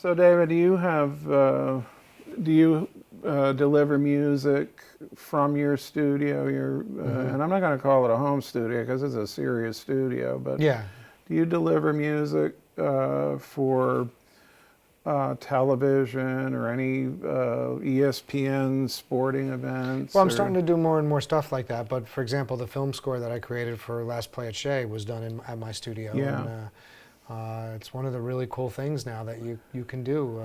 So David, do you have deliver music from your studio? And I'm not going to call it a home studio because it's a serious studio, but Yeah. do you deliver music for television or any ESPN sporting events? Well, I'm starting to do more and more stuff like that. But for example, the film score that I created for Last Play at Shea was done at my studio. Yeah. And it's one of the really cool things now that you can do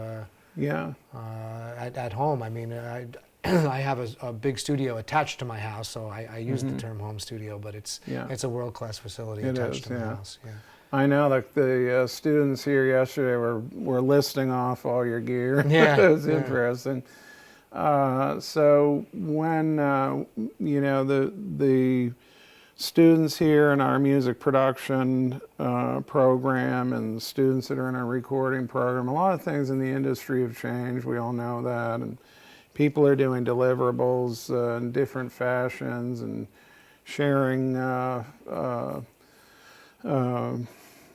Yeah. at home. I mean, I have a big studio attached to my house, so I use the term home studio, but it's a world-class facility attached to my house. Yeah. I know that the students here yesterday were listing off all your gear. Yeah. It was interesting. So when you know the students here in our music production program and the students that are in our recording program, a lot of things in the industry have changed. We all know that, and people are doing deliverables in different fashions and sharing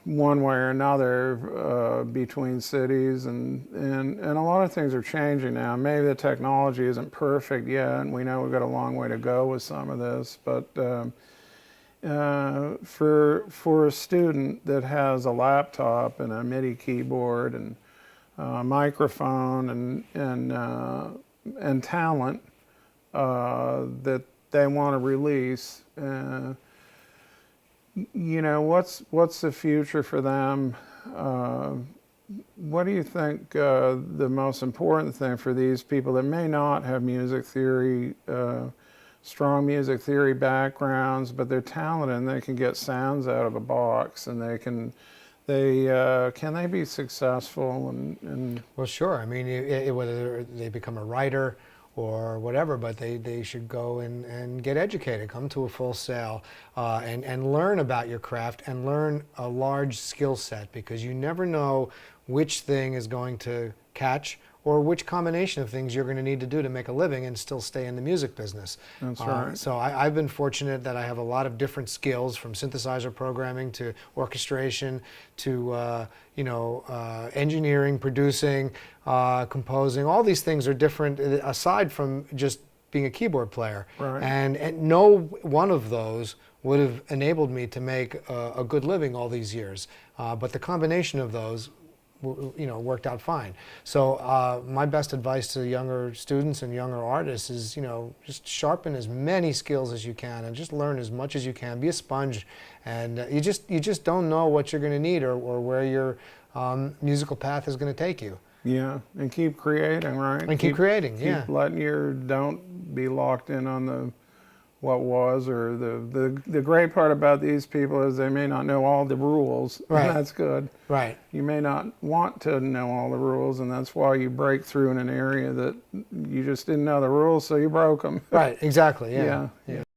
one way or another between cities, and a lot of things are changing now. Maybe the technology isn't perfect yet, and we know we've got a long way to go with some of this, but for a student that has a laptop and a MIDI keyboard and a microphone and talent that they want to release, you know, what's the future for them? What do you think the most important thing for these people that may not have music theory, strong music theory backgrounds, but they're talented and they can get sounds out of a box, and can they be successful? And Well, sure. I mean, whether they become a writer or whatever, but they should go and get educated, come to a Full Sail, and learn about your craft and learn a large skill set, because you never know which thing is going to catch or which combination of things you're going to need to do to make a living and still stay in the music business. That's right. So I've been fortunate that I have a lot of different skills, from synthesizer programming to orchestration to engineering, producing, composing. All these things are different aside from just being a keyboard player. Right. And no one of those would have enabled me to make a good living all these years. But the combination of those worked out fine. So my best advice to younger students and younger artists is, just sharpen as many skills as you can and just learn as much as you can. Be a sponge, and you just don't know what you're going to need or where your musical path is going to take you. Yeah, and keep creating, right? And keep creating, keep letting don't be locked in on what was, or the great part about these people is they may not know all the rules. Right. And that's good. Right. You may not want to know all the rules, and that's why you break through in an area that you just didn't know the rules, so you broke them. Right, exactly, yeah. Yeah.